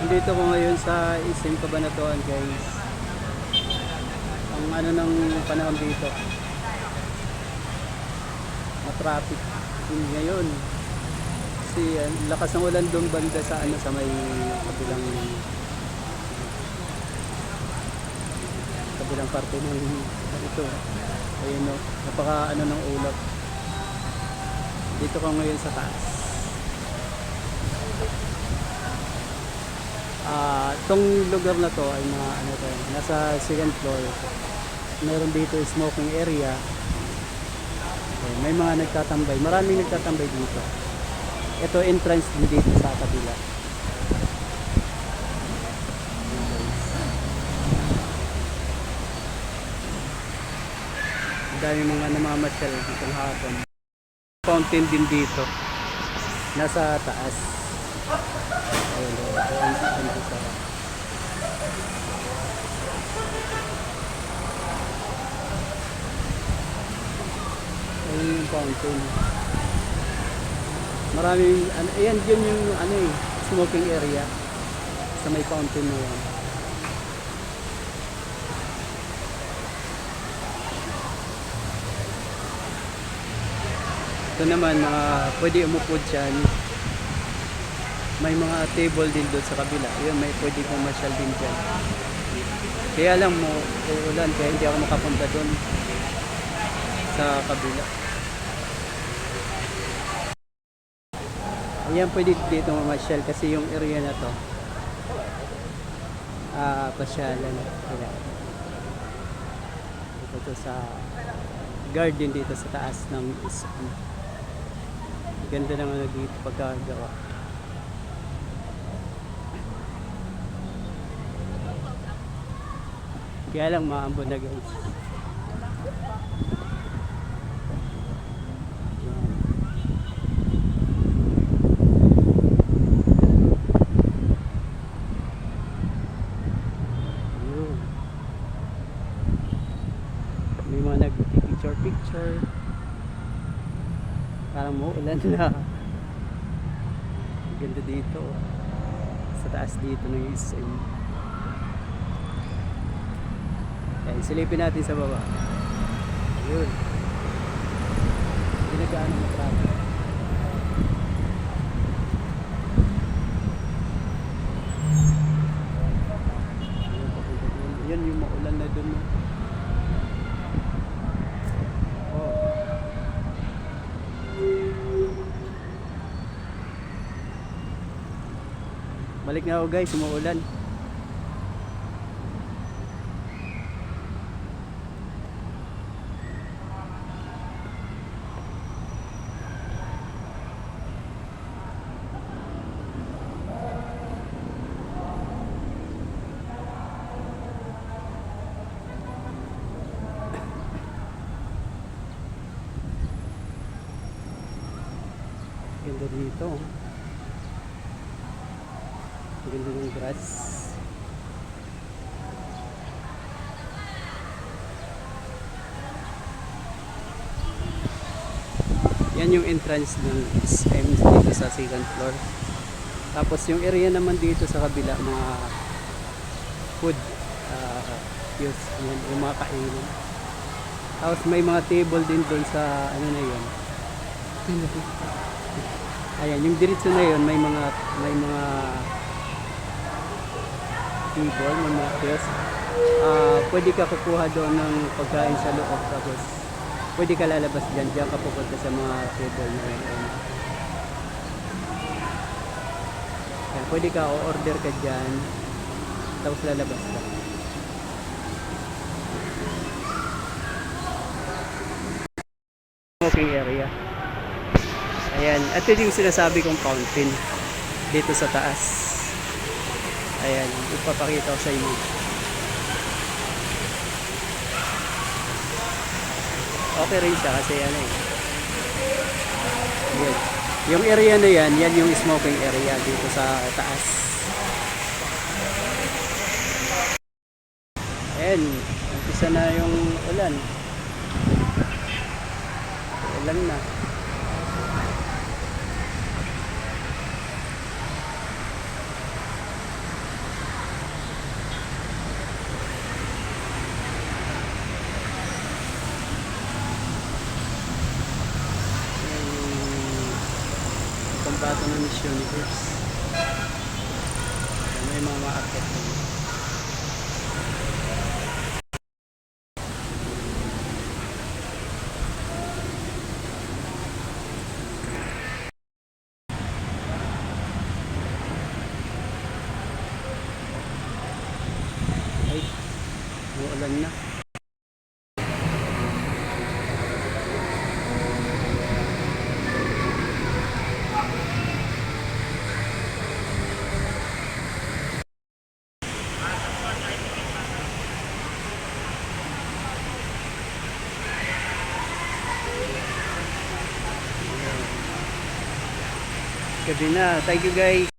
Dito ko ngayon sa SM Cabanatuan, guys. Ang ano ng panahon dito, na-traffic din ngayon. Kasi lakas ng ulan doon banda sa ano sa may kabilang parte ng ito. Ayun no, napaka ano ng ulap. Dito ko ngayon sa taas. Itong lugar na to ay mga ano to, nasa second floor. Meron dito smoking area. May mga nagtatambay, maraming nagtatambay dito. Ito entrance din dito sa kabila. Ang dami mga namamasyal dito ng hapon. Fountain din dito, nasa taas. Ayun yung fountain. Maraming ano, ayan yun yung ano smoking area sa may fountain na yan. Ito naman mga pwede umupo dyan. May mga table din doon sa kabila. Ayun, may pwede pumasyal din dyan. Kaya lang mo uulan kaya hindi ako makapunta doon sa kabila. Ayan, pwede dito mamasyal kasi yung area na to pasyalan. Ito sa garden dito sa taas ng SM. Ganda naman dito pagkagawa. Kaya lang maambon na, guys. May mga nag-picture parang maulan na. Ganda dito sa taas dito ng SM. Ayan, silipin natin sa baba. Ayun, hindi na gaano matraffic. Yan yung maulan na dun. Balik na ako, guys, umuulan. Ganda dito. Ganda ng grass. Yan yung entrance ng SM dito sa second floor. Tapos yung area naman dito sa kabila, mga food use, yung mga kainan. Tapos may mga table din doon sa ano na yun. Ayan, yung diretso na yun, may mga table, may mga kiosk. Pwede ka kukuha doon ng pagkain sa loob, tapos pwede ka lalabas dyan ka pupunta sa mga table na yun. Ayan, pwede ka o-order ka dyan, tapos lalabas ka. Smoking area. Ayan, at ito yung sinasabi kong fountain dito sa taas. Ayan, ipapakita ko sa inyo. Okay rin siya kasi ano Ayan. Yung area na yan, yan yung smoking area dito sa taas. Ayan, umpisa na yung ulan. Ulan na. pambato ng Miss Universe. Ayan, may mga market din. Ay, uulan na. Gabi na. Thank you guys.